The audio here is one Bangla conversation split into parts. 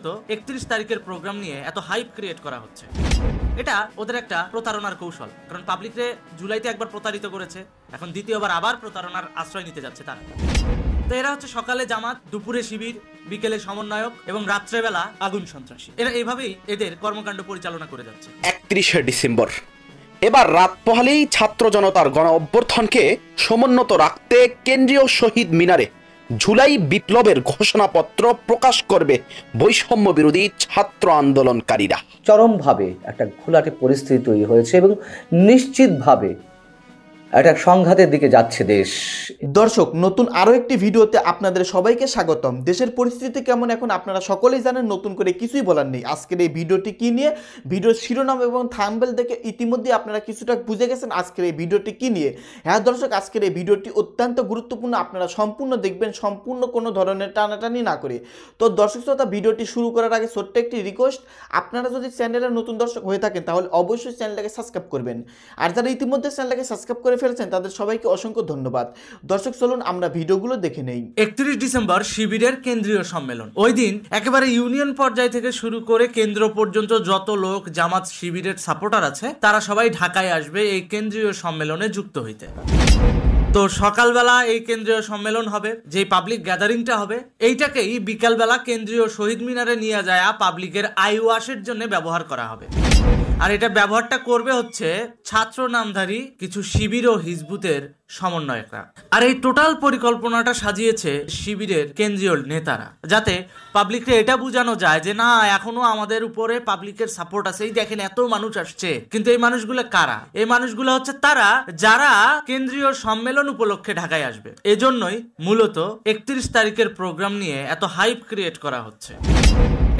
মূলত 31 তারিখের প্রোগ্রাম নিয়ে এত হাইপ ক্রিয়েট করা হচ্ছে। এটা ওদের একটা প্রতারণার কৌশল, কারণ পাবলিকরে জুলাইতে একবার প্রতারিত করেছে, এখন দ্বিতীয়বার আবার প্রতারণার আশ্রয় নিতে যাচ্ছে তারা। তো এরা হচ্ছে সকালে জামাত, দুপুরে শিবির, বিকেলে সমন্বয়ক এবং রাত্রেবেলা আগুন সন্ত্রাসী। এরা এইভাবেই এদের কর্মকাণ্ড পরিচালনা করে যাচ্ছে। 31শে ডিসেম্বর এবার রাত পোহালেই ছাত্র জনতার গণ অভ্যুত্থানকে সমুন্নত রাখতে কেন্দ্রীয় শহীদ মিনারে জুলাই বিপ্লবের ঘোষণাপত্র প্রকাশ করবে বৈষম্য বিরোধী ছাত্র আন্দোলনকারীরা। চরমভাবে একটা ঘোলাটে পরিস্থিতি তৈরি হয়েছে এবং নিশ্চিতভাবে একটা সংঘাতের দিকে যাচ্ছে দেশ। দর্শক, নতুন আরও একটি ভিডিওতে আপনাদের সবাইকে স্বাগতম। দেশের পরিস্থিতি কেমন এখন আপনারা সকলেই জানেন, নতুন করে কিছুই বলার নেই। আজকের এই ভিডিওটি কি নিয়ে, ভিডিওর শিরোনাম এবং থাম্বনেল দেখে ইতিমধ্যে আপনারা কিছুটা বুঝে গেছেন আজকের এই ভিডিওটি কি নিয়ে। হ্যাঁ দর্শক, আজকের এই ভিডিওটি অত্যন্ত গুরুত্বপূর্ণ, আপনারা সম্পূর্ণ দেখবেন, সম্পূর্ণ কোনো ধরনের টানাটানি না করে। তো দর্শক শ্রোতা, ভিডিওটি শুরু করার আগে ছোট্ট একটি রিকোয়েস্ট, আপনারা যদি চ্যানেলের নতুন দর্শক হয়ে থাকেন তাহলে অবশ্যই চ্যানেলটাকে সাবস্ক্রাইব করবেন, আর যারা ইতিমধ্যে চ্যানেলটাকে সাবস্ক্রাইব করে ফেলেছেন তাদের সবাইকে অসংখ্য ধন্যবাদ। দর্শক চলুন আমরা ভিডিওগুলো দেখে নেই। 31 ডিসেম্বর শিবিরের কেন্দ্রীয় সম্মেলন। ওই দিন একেবারে ইউনিয়ন পর্যায় থেকে শুরু করে কেন্দ্র পর্যন্ত যত লোক জামাত শিবিরের সাপোর্টার আছে তারা সবাই ঢাকায় আসবে এই কেন্দ্রীয় সম্মেলনে যুক্ত হইতে। তো সকালবেলা এই কেন্দ্রীয় সম্মেলন হবে, যে পাবলিক গ্যাদারিংটা হবে এইটাকেই বিকালবেলা কেন্দ্রীয় শহীদ মিনারে নিয়ে যায় পাবলিকের আই ওয়াশের জন্য ব্যবহার করা হবে। আর এটা ব্যবহারটা করবে হচ্ছে ছাত্র নামধারী কিছু শিবির ও হিজবুতের সমন্বয়করা। আর এই টোটাল পরিকল্পনাটা সাজিয়েছে শিবিরের কেন্দ্রীয় নেতারা, যাতে পাবলিককে এটা বোঝানো যায় যে না, এখনো আমাদের উপরে পাবলিকের সাপোর্ট আছে, এই দেখেন এত মানুষ আসছে। কিন্তু এই মানুষগুলো কারা? এই মানুষগুলো হচ্ছে তারা যারা কেন্দ্রীয় সম্মেলন উপলক্ষে ঢাকায় আসবে। এজন্যই মূলত 31 তারিখের প্রোগ্রাম নিয়ে এত হাইপ ক্রিয়েট করা হচ্ছে।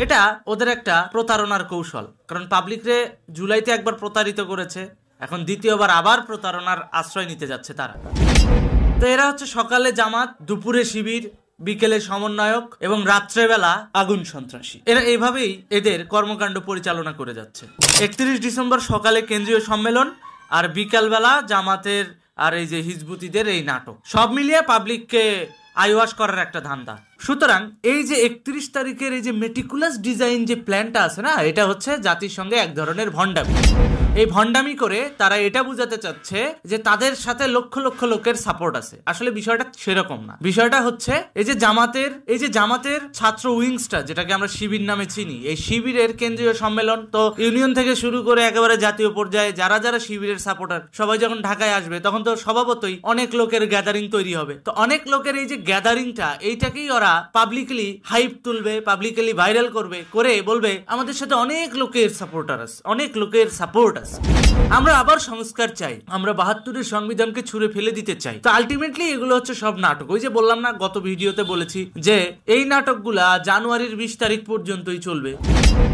এটা ওদের একটা প্রতারণার কৌশল, কারণ পাবলিকরে জুলাইতে একবার প্রতারিত করেছে, এখন দ্বিতীয়বার আবার প্রতারণার আশ্রয় নিতে যাচ্ছে তারা। তো এরা হচ্ছে সকালে জামাত, দুপুরে শিবির, বিকেলে সমন্বয়ক এবং রাত্রেবেলা আগুন সন্ত্রাসী। এরা এইভাবেই এদের কর্মকাণ্ড পরিচালনা করে যাচ্ছে। 31 ডিসেম্বর সকালে কেন্দ্রীয় সম্মেলন, আর বিকালবেলা জামাতের আর এই যে হিজবুতিদের এই নাটক, সব মিলিয়ে পাবলিককে আইওয়াশ করার একটা ধান্দা। সুতরাং এই যে 31 তারিখের এই যে মেটিকুলাস ডিজাইন যে প্ল্যানটা আছে না, এটা হচ্ছে জাতির সঙ্গে এক ধরনের ভণ্ডামি। এই ভণ্ডামি করে তারা এটা বুঝাতে চাচ্ছে যে তাদের সাথে লক্ষ লক্ষ লোকের সাপোর্ট আছে। আসলে বিষয়টা সেরকম না। বিষয়টা হচ্ছে এই যে জামাতের ছাত্র উইংসটা, যেটাকে আমরা শিবির নামে চিনি, এই শিবিরের কেন্দ্রীয় সম্মেলন। তো ইউনিয়ন থেকে শুরু করে একেবারে জাতীয় পর্যায়ে যারা যারা শিবিরের সাপোর্টার সবাই যখন ঢাকায় আসবে তখন তো স্বভাবতই অনেক লোকের গ্যাদারিং তৈরি হবে। তো অনেক লোকের এই যে গ্যাদারিংটা, এইটাকেই ওরা পাবলিকলি হাইপ তুলবে, পাবলিকলি ভাইরাল করবে, করে বলবে আমাদের সাথে অনেক লোকের সাপোর্টার আছে, অনেক লোকের সাপোর্ট আছে, আমরা আবার সংস্কার চাই, আমরা 72-এর সংবিধানকে ছুঁড়ে ফেলে দিতে চাই। তো আলটিমেটলি এগুলো হচ্ছে সব নাটক। ওই যে বললাম না, গত ভিডিওতে বলেছি যে এই নাটকগুলা জানুয়ারির 20 তারিখ পর্যন্তই চলবে।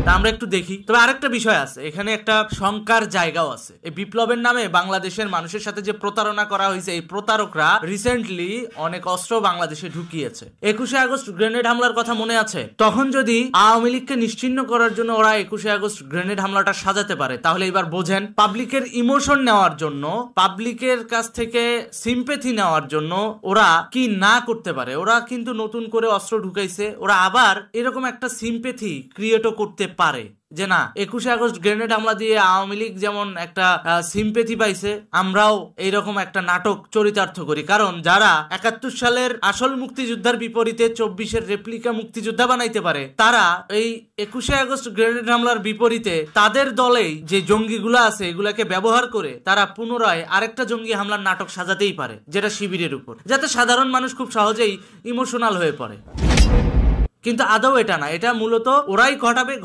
তা আমরা একটু দেখি। তবে আরেকটা বিষয় আছে, এখানে একটা শঙ্কার জায়গাও আছে। এই বিপ্লবের নামে বাংলাদেশের মানুষের সাথে যে প্রতারণা করা হয়েছে, এই প্রতারকরা রিসেন্টলি অনেক অস্ত্র বাংলাদেশে ঢুকিয়েছে। 21শে আগস্ট গ্রেনেড হামলার কথা মনে আছে? তখন যদি আওয়ামী লীগকে নিশ্চিহ্ন করার জন্য ওরা 21শে আগস্ট গ্রেনেড হামলাটা সাজাতে পারে, তাহলে এবার বোঝেন পাবলিকের ইমোশন নেওয়ার জন্য, পাবলিকের কাছ থেকে সিম্পেথি নেওয়ার জন্য ওরা কি না করতে পারে। ওরা কিন্তু নতুন করে অস্ত্র ঢুকাইছে, ওরা আবার এরকম একটা সিম্পেথি ক্রিয়েটও করতে পারে যে না, 21শে আগস্ট গ্রেনেড হামলা দিয়ে আওয়ামী লীগ যেমন একটা সিম্পেথি পাইছে, আমরাও এইরকম একটা নাটক চরিতার্থ করি। কারণ যারা 71 সালের আসল মুক্তিযোদ্ধার বিপরীতে 24-এর রেপ্লিকা মুক্তিযোদ্ধা বানাইতে পারে, তারা এই 21শে আগস্ট গ্রেনেড হামলার বিপরীতে তাদের দলেই যে জঙ্গিগুলো আছে এগুলাকে ব্যবহার করে তারা পুনরায় আরেকটা জঙ্গি হামলার নাটক সাজাতেই পারে, যেটা শিবিরের উপর, যাতে সাধারণ মানুষ খুব সহজেই ইমোশনাল হয়ে পড়ে। কিন্তু আদৌ এটা না, এটা মূলত ওরাই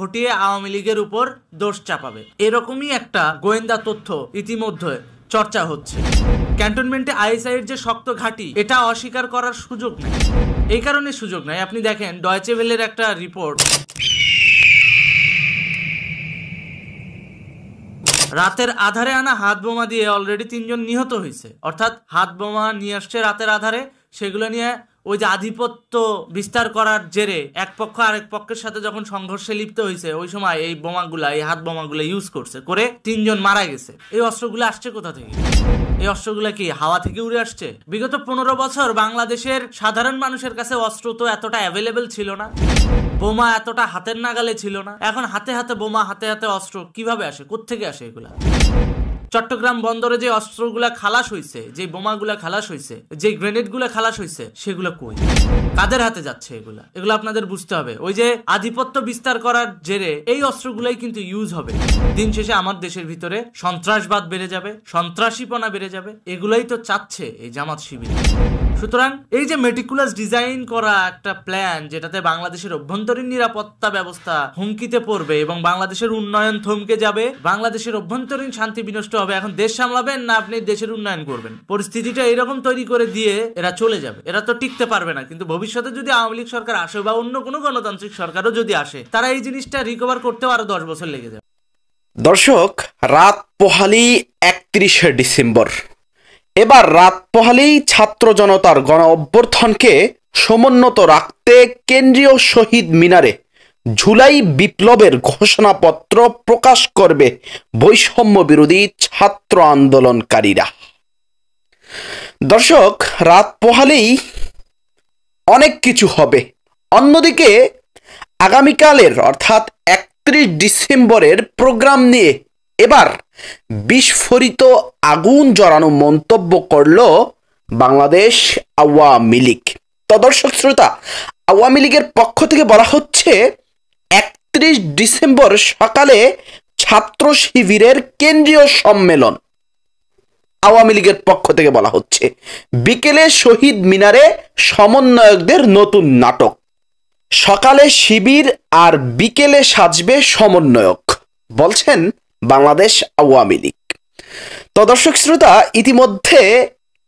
ঘটিয়ে আওয়ামী লীগের উপর দোষ চাপাবে। এরকমই একটা গোয়েন্দা তথ্য ইতিমধ্যে চর্চা হচ্ছে। ক্যান্টনমেন্টে আইএসআই এর যে শক্ত ঘাঁটি, এটা অস্বীকার করার সুযোগ নেই। এই কারণে সুযোগ নাই, আপনি দেখেন ডয়েচে ভেলের একটা রিপোর্ট, রাতের আধারে আনা হাত বোমা দিয়ে অলরেডি 3 জন নিহত হয়েছে। অর্থাৎ হাত বোমা নিয়ে আসছে রাতের আধারে, সেগুলো নিয়ে ওই যে আধিপত্য বিস্তার করার জেরে এক পক্ষ আরেক পক্ষের সাথে যখন সংঘর্ষে লিপ্ত হয়েছে, ওই সময় এই বোমাগুলা, এই হাত বোমাগুলা ইউজ করছে, করে 3 জন মারা গেছে। এই অস্ত্রগুলো আসছে কোথা থেকে? এই অস্ত্রগুলা কি হাওয়া থেকে উড়ে আসছে? বিগত 15 বছর বাংলাদেশের সাধারণ মানুষের কাছে অস্ত্র তো এতটা অ্যাভেলেবেল ছিল না, বোমা এতটা হাতের নাগালে ছিল না। এখন হাতে হাতে বোমা, হাতে হাতে অস্ত্র কিভাবে আসে, কোত্থেকে আসে এগুলা? চট্টগ্রাম বন্দরে যে অস্ত্রগুলা খালাস হইছে, যে বোমাগুলা খালাস হইছে, যে গ্রেনেডগুলা খালাস হইছে, সেগুলো কই, কাদের হাতে যাচ্ছে এগুলা? এগুলো আপনাদের বুঝতে হবে। ওই যে আধিপত্য বিস্তার করার জেরে এই অস্ত্রগুলাই কিন্তু ইউজ হবে। দিন শেষে আমার দেশের ভিতরে সন্ত্রাসবাদ বেড়ে যাবে, সন্ত্রাসীপনা বেড়ে যাবে। এগুলাই তো চাচ্ছে এই জামাত শিবির। সুতরাং এই যে মেটিকুলাস ডিজাইন করা একটা প্ল্যান, যেটাতে বাংলাদেশের অভ্যন্তরীণ নিরাপত্তা ব্যবস্থা হুমকিতে পড়বে এবং বাংলাদেশের উন্নয়ন থমকে যাবে, বাংলাদেশের অভ্যন্তরীণ শান্তি বিনষ্ট হবে। এখন দেশ সামলাবেন না আপনি দেশের উন্নয়ন করবেন? পরিস্থিতিটা এরকম তৈরি করে দিয়ে এরা চলে যাবে, এরা তো টিকতে পারবে না। কিন্তু ভবিষ্যতে যদি আওয়ামী লীগ সরকার আসে বা অন্য কোনো গণতান্ত্রিক সরকারও যদি আসে, তারা এই জিনিসটা রিকভার করতেও আরো 10 বছর লেগে যাবে। দর্শক, রাত পোহালি 31শে ডিসেম্বর। এবার রাত পোহালেই ছাত্র জনতার গণ অভ্যর্থনকে সমুন্নত রাখতে কেন্দ্রীয় শহীদ মিনারে জুলাই বিপ্লবের ঘোষণাপত্র প্রকাশ করবে বৈষম্য বিরোধী ছাত্র আন্দোলনকারীরা। দর্শক, রাত পোহালেই অনেক কিছু হবে। অন্যদিকে আগামীকালের অর্থাৎ 31 ডিসেম্বরের প্রোগ্রাম নিয়ে এবার বিস্ফোরিত আগুন জ্বালানো মন্তব্য করল বাংলাদেশ আওয়ামী লীগ। তো দর্শক শ্রোতা, আওয়ামী লীগের পক্ষ থেকে বলা হচ্ছে 31 ডিসেম্বর সকালে ছাত্র শিবিরের কেন্দ্রীয় সম্মেলন। আওয়ামী লীগের পক্ষ থেকে বলা হচ্ছে বিকেলে শহীদ মিনারে সমন্বয়কদের নতুন নাটক। সকালে শিবির আর বিকেলে সাজবে সমন্বয়ক, বলছেন বাংলাদেশ আওয়ামী লীগ। তো দর্শক শ্রোতা, ইতিমধ্যে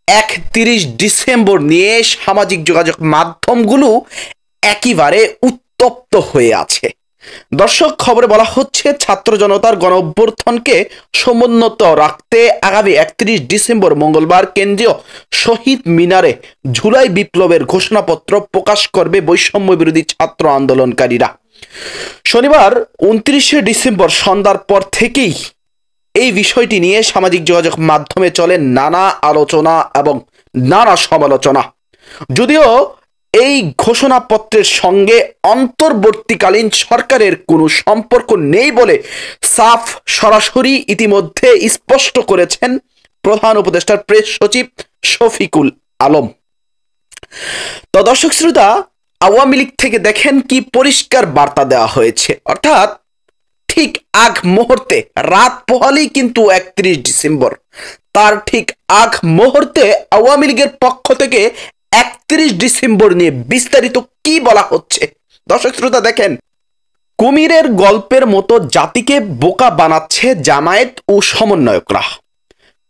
31 ডিসেম্বর নিয়ে সামাজিক যোগাযোগ মাধ্যমগুলো একেবারে উত্তপ্ত হয়ে আছে। দর্শক, খবরে বলা হচ্ছে ছাত্র জনতার গণ অভ্যর্থনকে সমুন্নত রাখতে আগামী 31 ডিসেম্বর মঙ্গলবার কেন্দ্রীয় শহীদ মিনারে জুলাই বিপ্লবের ঘোষণাপত্র প্রকাশ করবে বৈষম্য বিরোধী ছাত্র আন্দোলনকারীরা। শনিবার 29শে ডিসেম্বর সন্ধ্যার পর থেকেই এই বিষয়টি নিয়ে সামাজিক যোগাযোগ মাধ্যমে চলে নানা আলোচনা এবং নানা সমালোচনা। যদিও এই ঘোষণাপত্রের সঙ্গে অন্তর্বর্তীকালীন সরকারের কোনো সম্পর্ক নেই বলে সাফ সরাসরি ইতিমধ্যে স্পষ্ট করেছেন প্রধান উপদেষ্টার প্রেস সচিব শফিকুল আলম। তো দর্শক শ্রোতা, আওয়ামী লীগ থেকে দেখেন কি পরিষ্কার বার্তা দেওয়া হয়েছে, অর্থাৎ ঠিক আগ মুহূর্তে রাত পোহালেই কিন্তু 31 ডিসেম্বর, তার ঠিক আগ মুহূর্তে আওয়ামী লীগের পক্ষ থেকে 31 ডিসেম্বর নিয়ে বিস্তারিত কি বলা হচ্ছে। দর্শক শ্রোতা দেখেন, কুমিরের গল্পের মতো জাতিকে বোকা বানাচ্ছে জামায়াত ও সমন্বয়করা।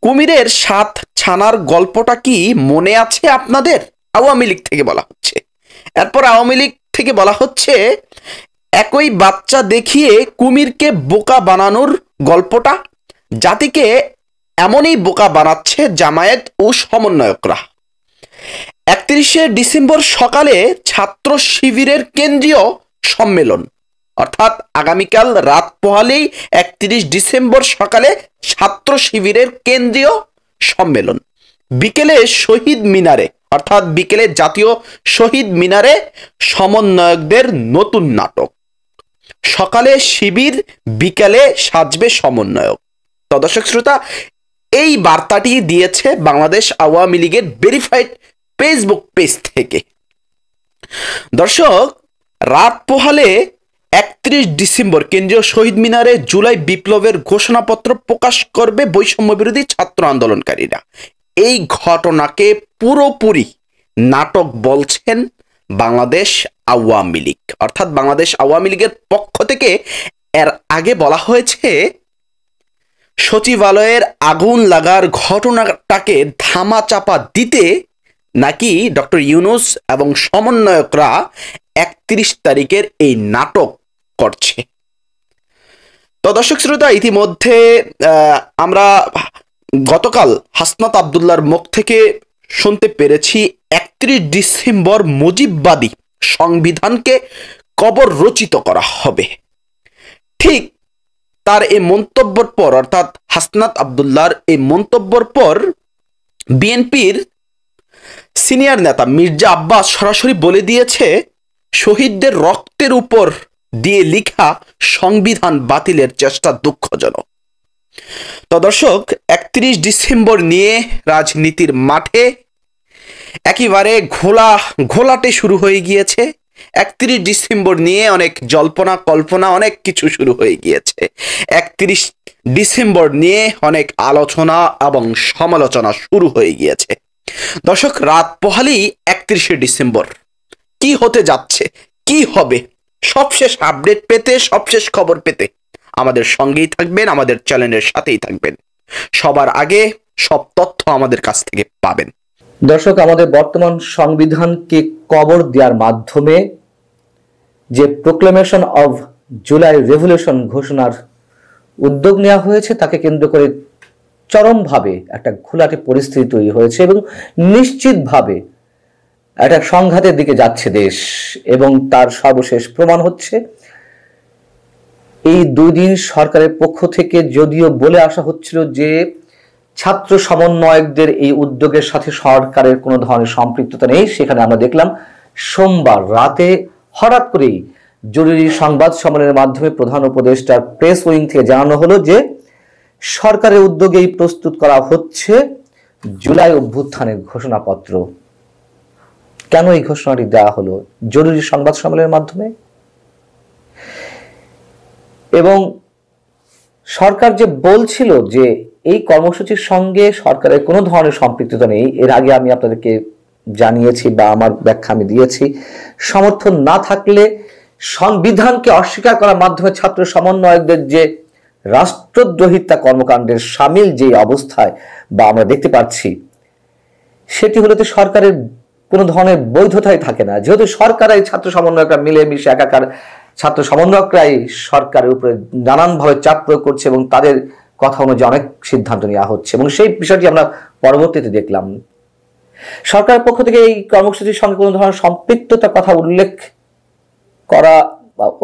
কুমিরের 7 ছানার গল্পটা কি মনে আছে আপনাদের? আওয়ামী লীগ থেকে বলা হচ্ছে। এরপর আওয়ামী লীগ থেকে বলা হচ্ছে একই বাচ্চা দেখিয়ে কুমিরকে বোকা বানানোর গল্পটা জাতিকে এমনই বোকা বানাচ্ছে জামায়াত ও সমন্বয়করা। 31শে ডিসেম্বর সকালে ছাত্র শিবিরের কেন্দ্রীয় সম্মেলন, অর্থাৎ আগামীকাল রাত পোহালেই 31 ডিসেম্বর সকালে ছাত্র শিবিরের কেন্দ্রীয় সম্মেলন। বিকেলে শহীদ মিনারে, অর্থাৎ বিকেলে জাতীয় শহীদ মিনারে সমন্বয়কদের নতুন নাটক। সকালে শিবির, বিকেলে সাজবে সমন্বয়ক। তো দর্শক শ্রোতা, এই বার্তাটি দিয়েছে বাংলাদেশ আওয়ামী লীগের ভেরিফাইড ফেসবুক পেজ থেকে। দর্শক, রাত পোহালে 31 ডিসেম্বর কেন্দ্রীয় শহীদ মিনারে জুলাই বিপ্লবের ঘোষণাপত্র প্রকাশ করবে বৈষম্য বিরোধী ছাত্র আন্দোলনকারীরা। এই ঘটনাকে পুরোপুরি নাটক বলছেন বাংলাদেশ আওয়ামী লীগ, অর্থাৎ বাংলাদেশ আওয়ামী লীগের পক্ষ থেকে এর আগে বলা হয়েছে সচিবালয়ের আগুন লাগার ঘটনাটাকে ধামাচাপা দিতে নাকি ডক্টর ইউনূস এবং সমন্বয়করা 31 তারিখের এই নাটক করছে। তো দর্শক শ্রোতা, ইতিমধ্যে আমরা গতকাল হাসনাত আবদুল্লাহর মুখ থেকে শুনতে পেরেছি 31 ডিসেম্বর মুজিববাদী সংবিধানকে কবর রচিত করা হবে। ঠিক তার এই মন্তব্যের পর, অর্থাৎ হাসনাত আবদুল্লাহর এই মন্তব্যের পর বিএনপির সিনিয়র নেতা মির্জা আব্বাস সরাসরি বলে দিয়েছে, শহীদদের রক্তের উপর দিয়ে লিখা সংবিধান বাতিলের চেষ্টা দুঃখজনক। তো দর্শক, 31 ডিসেম্বর নিয়ে রাজনীতির মাঠে একেবারে ঘোলাটে শুরু হয়ে গিয়েছে। 31 ডিসেম্বর নিয়ে অনেক জল্পনা কল্পনা অনেক কিছু শুরু হয়ে গিয়েছে। 31 ডিসেম্বর নিয়ে অনেক আলোচনা এবং সমালোচনা শুরু হয়ে গিয়েছে। দর্শক, রাত পোহালেই 31 ডিসেম্বর। কি হতে যাচ্ছে, কি হবে, সবশেষ আপডেট পেতে, সবশেষ খবর পেতে আমাদের সঙ্গেই থাকবেন, আমাদের চ্যানেলের সাথেই থাকবেন। সবার আগে সব তথ্য আমাদের কাছ থেকে পাবেন। দর্শক, আমাদের বর্তমান সংবিধানকে কবর দেওয়ার মাধ্যমে যে প্রোক্লেমেশন অফ জুলাই রেভলিউশন ঘোষণার উদ্যোগ নেওয়া হয়েছে, তাকে কেন্দ্র করে চরমভাবে একটা ঘোলাটে পরিস্থিতি তৈরি হয়েছে এবং নিশ্চিতভাবে একটা সংঘাতের দিকে যাচ্ছে দেশ। এবং তার সর্বশেষ প্রমাণ হচ্ছে এই 2 দিন সরকারের পক্ষ থেকে যদিও বলে আসা হচ্ছিল যে ছাত্র সমন্বয়কদের এই উদ্যোগের সাথে সরকারের কোনো ধরনের সম্পৃক্ততা নেই, সেখানে আমরা দেখলাম সোমবার রাতে হঠাৎ করেই জরুরি সংবাদ সম্মেলনের মাধ্যমে প্রধান উপদেষ্টার প্রেস উইং থেকে জানানো হলো যে সরকারের উদ্যোগেই প্রস্তুত করা হচ্ছে জুলাই অভ্যুত্থানের ঘোষণাপত্র। কেন এই ঘোষণাটি দেওয়া হলো জরুরি সংবাদ সম্মেলনের মাধ্যমে? এবং সরকার যে বলছিল যে এই কর্মসূচির সঙ্গে সরকারের কোনো ধরনের সম্পৃক্ততা নেই, এর আগে আমি আপনাদেরকে জানিয়েছি বা আমার ব্যাখ্যা আমি দিয়েছি, সমর্থন না থাকলে সংবিধানকে অস্বীকার করার মাধ্যমে ছাত্র সমন্বয়কদের যে রাষ্ট্রদ্রোহিতা কর্মকাণ্ডের সামিল যে অবস্থায় বা আমরা দেখতে পাচ্ছি, সেটি হলে তো সরকারের কোনো ধরনের বৈধতাই থাকে না। যেহেতু সরকার এই ছাত্র সমন্বয়করা মিলেমিশে একাকার, ছাত্র সমন্বয়করাই সরকারের উপরে নানানভাবে চাপ প্রয়োগ করছে এবং তাদের কথা অনুযায়ী অনেক সিদ্ধান্ত নেওয়া হচ্ছে এবং সেই বিষয়টি আমরা পরবর্তীতে দেখলাম। সরকারের পক্ষ থেকে এই কর্মসূচির সঙ্গে কোনো ধরনের সম্পৃক্ততার কথা উল্লেখ করা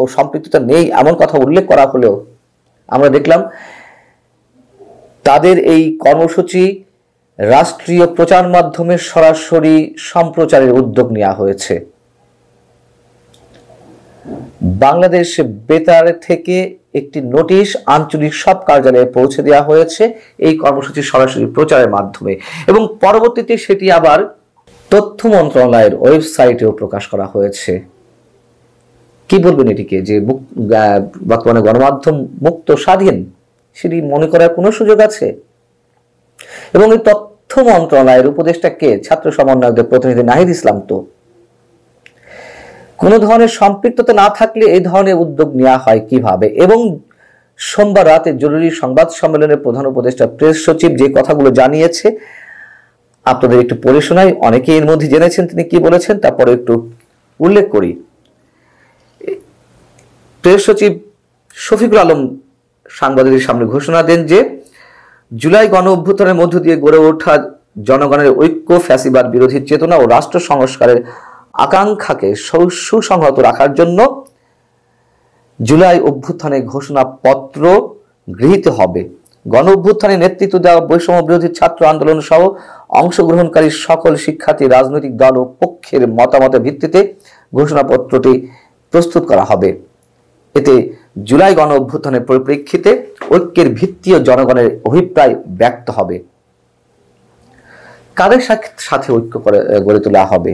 ও সম্পৃক্ততা নেই এমন কথা উল্লেখ করা হলেও আমরা দেখলাম তাদের এই কর্মসূচি রাষ্ট্রীয় প্রচার মাধ্যমে সরাসরি সম্প্রচারের উদ্যোগ নেওয়া হয়েছে। বাংলাদেশ বেতার থেকে একটি নোটিশ আঞ্চলিক সব কার্যালয়ে পৌঁছে দেওয়া হয়েছে এই কর্মসূচির সরাসরি প্রচারের মাধ্যমে এবং পরবর্তীতে সেটি আবার তথ্য মন্ত্রণালয়ের ওয়েবসাইটেও প্রকাশ করা হয়েছে। কি বলবেন এটিকে, যে বর্তমানে গণমাধ্যম মুক্ত স্বাধীন, সেটি মনে করার কোনো সুযোগ আছে? এবং এই তথ্য মন্ত্রণালয়ের উপদেষ্টা কে? ছাত্র সমন্বয়কদের প্রতিনিধি নাহিদ ইসলাম। তো কোনো ধরনের সম্পৃক্ততা না থাকলে এই ধরনের উদ্যোগ নেওয়া হয় কিভাবে? এবং সোমবার রাতে জরুরি সংবাদ সম্মেলনের প্রধান উপদেষ্টা প্রেস সচিব যে কথাগুলো জানিয়েছে আপনাদের একটু পড়ে শোনাই। অনেকে এর মধ্যে জেনেছেন তিনি কি বলেছেন, তারপরে একটু উল্লেখ করি। প্রেস সচিব শফিকুল আলম সাংবাদিকদের সামনে ঘোষণা দেন যে জুলাই গণ অভ্যুত্থানের মধ্য দিয়ে গড়ে ওঠা জনগণের ঐক্য, ফ্যাসিবাদ বিরোধী চেতনা ও রাষ্ট্র সংস্কারের আকাঙ্ক্ষাকে সুসংহত রাখার জন্য জুলাই অভ্যুত্থানের ঘোষণাপত্র গৃহীত হবে। গণ অভ্যুত্থানে নেতৃত্ব দেওয়া বৈষম্য বিরোধী ছাত্র আন্দোলন সহ অংশগ্রহণকারী সকল শিক্ষার্থী, রাজনৈতিক দল ও পক্ষের মতামতের ভিত্তিতে ঘোষণাপত্রটি প্রস্তুত করা হবে। এতে জুলাই গণ অভ্যুত্থানের পরিপ্রেক্ষিতে ঐক্যের ভিত্তি ও জনগণের অভিপ্রায় ব্যক্ত হবে। কাদের সাথে ঐক্য গড়ে তোলা হবে?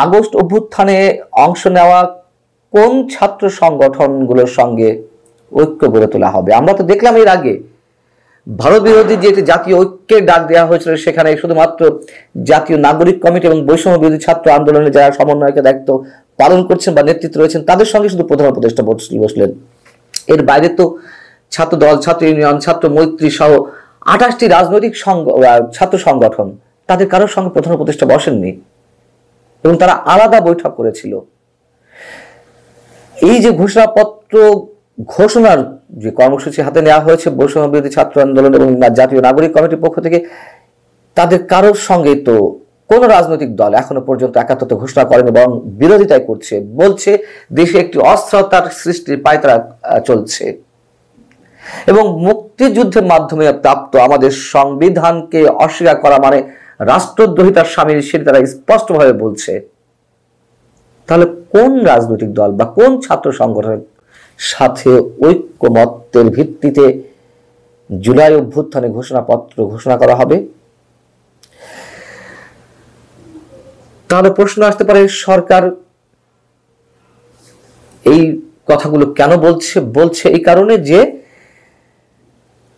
আগস্ট অভ্যুত্থানে অংশ নেওয়া কোন ছাত্র সংগঠনগুলোর সঙ্গে ঐক্য গড়ে তোলা হবে? আমরা তো দেখলাম এর আগে ভারত বিরোধী যে জাতীয় ঐক্যের ডাক দেওয়া হয়েছিল, সেখানে শুধুমাত্র জাতীয় নাগরিক কমিটি এবং বৈষম্য বিরোধী ছাত্র আন্দোলনে যারা সমন্বয়কের দায়িত্ব পালন করছেন বা নেতৃত্ব রয়েছেন তাদের সঙ্গে শুধু প্রধান উপদেষ্টা বসলেন। এর বাইরে তো ছাত্র দল, ছাত্র ইউনিয়ন, ছাত্র মৈত্রী সহ 28টি রাজনৈতিক ছাত্র সংগঠন, তাদের কারোর সঙ্গে প্রধান উপদেষ্টা বসেননি এবং তারা আলাদা বৈঠক করেছিল। এই যে ঘোষণাপত্র ঘোষণার যে কর্মসূচি হাতে নেওয়া হয়েছে বৈষম্য বিরোধী ছাত্র আন্দোলন এবং জাতীয় নাগরিক কমিটির পক্ষ থেকে, তাদের কারোর সঙ্গে তো কোন রাজনৈতিক দল এখনো পর্যন্ত একাত্মতা ঘোষণা করেনি, বরং বিরোধিতাই করছে, বলছে দেশে একটি অস্থিরতার সৃষ্টির পায়তারা চলছে। এবং মুক্ত মুক্তিযুদ্ধের মাধ্যমে প্রাপ্ত আমাদের সংবিধানকে অস্বীকার করা মানে রাষ্ট্রদ্রোহিতার সামিল, সেটি তারা স্পষ্টভাবে বলছে। তাহলে কোন রাজনৈতিক দল বা কোন ছাত্র সংগঠনের সাথে ঐক্যমত্যের ভিত্তিতে জুলাই অভ্যুত্থানে ঘোষণাপত্র ঘোষণা করা হবে? তাহলে প্রশ্ন আসতে পারে, সরকার এই কথাগুলো কেন বলছে এই কারণে যে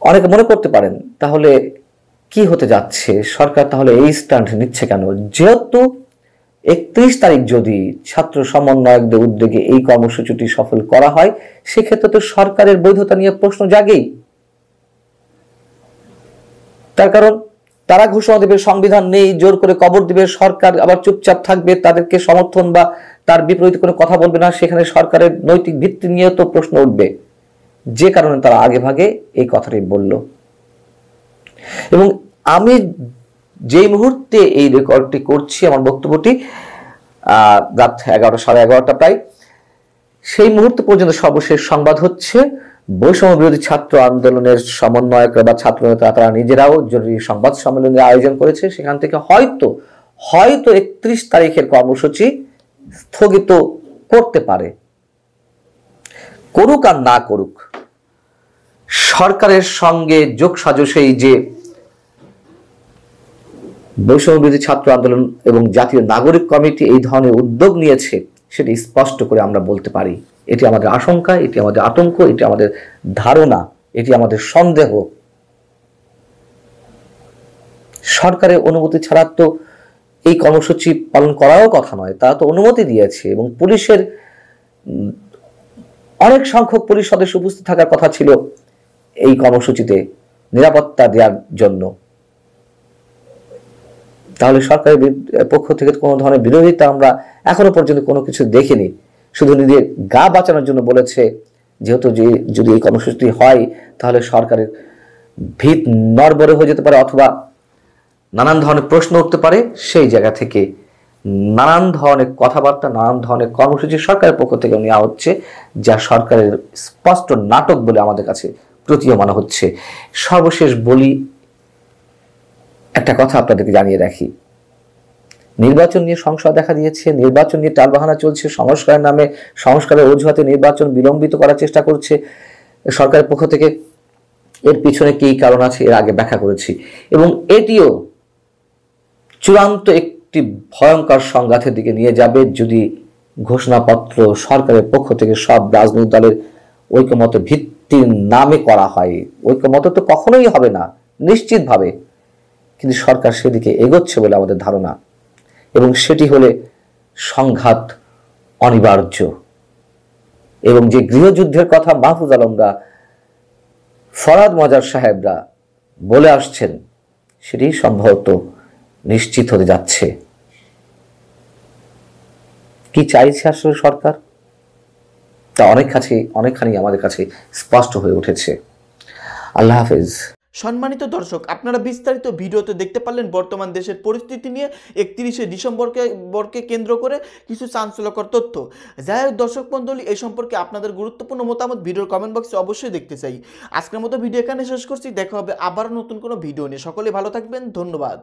অনেকে মনে করতে পারেন তাহলে কি হতে যাচ্ছে, সরকার তাহলে এই স্ট্যান্ড নিচ্ছে কেন? যেহেতু 31 তারিখ যদি ছাত্র সমন্বয়কদের উদ্যোগে এই কর্মসূচিটি সফল করা হয়, সেক্ষেত্রে তো সরকারের বৈধতা নিয়ে প্রশ্ন জাগেই। তার কারণ তারা ঘোষণা দেবে সংবিধান নেই, জোর করে কবর দিবে, সরকার আবার চুপচাপ থাকবে, তাদেরকে সমর্থন বা তার বিপরীতে কোনো কথা বলবে না, সেখানে সরকারের নৈতিক ভিত্তি নিয়ে তো প্রশ্ন উঠবে। যে কারণে তারা আগে ভাগে এই কথাটি বলল। এবং আমি যেই মুহূর্তে এই রেকর্ডটি করছি, আমার বক্তব্যটি রাত 11টা, সাড়ে 11টা প্রায়, সেই মুহূর্ত পর্যন্ত সর্বশেষ সংবাদ হচ্ছে বৈষম্য বিরোধী ছাত্র আন্দোলনের সমন্বয়করা বা ছাত্র নেতারা তারা নিজেরাও জরুরি সংবাদ সম্মেলনের আয়োজন করেছে। সেখান থেকে হয়তো 31 তারিখের কর্মসূচি স্থগিত করতে পারে। করুক আর না করুক, সরকারের সঙ্গে যোগসাজশেই যে বৈষম্য বিরোধী ছাত্র আন্দোলন এবং জাতীয় নাগরিক কমিটি এই ধরনের উদ্যোগ নিয়েছে, সেটি স্পষ্ট করে আমরা বলতে পারি। এটি আমাদের আশঙ্কা, এটি আমাদের আতঙ্ক, এটি আমাদের ধারণা, এটি আমাদের সন্দেহ। সরকারের অনুমতি ছাড়া তো এই কর্মসূচি পালন করাও কথা নয়। তারা তো অনুমতি দিয়েছে এবং পুলিশের অনেক সংখ্যক পুলিশ সদস্য উপস্থিত থাকার কথা ছিল এই কর্মসূচিতে নিরাপত্তা দেওয়ার জন্য। তাহলে সরকারের পক্ষ থেকে কোনো ধরনের বিরোধিতা আমরা এখনো পর্যন্ত কোনো কিছু দেখিনি। শুধু নিজের গা বাঁচানোর জন্য বলেছে, যেহেতু যদি এই কর্মসূচিটি হয় তাহলে সরকারের ভিত নড়বড়ে হয়ে যেতে পারে অথবা নানান ধরনের প্রশ্ন উঠতে পারে। সেই জায়গা থেকে নানান ধরনের কথাবার্তা, নানান ধরনের কর্মসূচি সরকারের পক্ষ থেকে নেওয়া হচ্ছে, যা সরকারের স্পষ্ট নাটক বলে আমাদের কাছে প্রতীয়মান হচ্ছে। সর্বশেষ বলি, একটা কথা আপনাদেরকে জানিয়ে রাখি, নির্বাচন নিয়ে সংশয় দেখা দিয়েছে, নির্বাচন নিয়ে টালবাহানা চলছে, সংস্কারের নামে সংস্কারের অজুহাতে নির্বাচন বিলম্বিত করার চেষ্টা করছে সরকারের পক্ষ থেকে। এর পিছনে কি কারণ আছে এর আগে ব্যাখ্যা করেছি, এবং এটিও চূড়ান্ত একটি ভয়ঙ্কর সংঘাতের দিকে নিয়ে যাবে যদি ঘোষণাপত্র সরকারের পক্ষ থেকে সব রাজনৈতিক দলের ঐকমত্য ভিত্তির নামে করা হয়। ঐকমত্য তো কখনোই হবে না নিশ্চিতভাবে, কিন্তু সরকার সেদিকে এগোচ্ছে বলে আমাদের ধারণা, এবং সেটি হলে সংঘাত অনিবার্য। এবং যে গৃহযুদ্ধের কথা মাহফুজ আলমরা, ফরাদ মজার সাহেবরা বলে আসছেন, সেটি সম্ভবত নিশ্চিত হতে যাচ্ছে। কি চাইছে আসলে সরকার, তা অনেকখানি আমাদের কাছে স্পষ্ট হয়ে উঠেছে। আল্লাহ হাফেজ। সম্মানিত দর্শক, আপনারা বিস্তারিত ভিডিওতে দেখতে পারলেন বর্তমান দেশের পরিস্থিতি নিয়ে 31শে ডিসেম্বরকে কেন্দ্র করে কিছু চাঞ্চল্যকর তথ্য। যাই হোক দর্শক মণ্ডলী, এই সম্পর্কে আপনাদের গুরুত্বপূর্ণ মতামত ভিডিওর কমেন্ট বক্সে অবশ্যই দেখতে চাই। আজকের মতো ভিডিও এখানে শেষ করছি। দেখা হবে আবার নতুন কোনো ভিডিও নিয়ে। সকলে ভালো থাকবেন, ধন্যবাদ।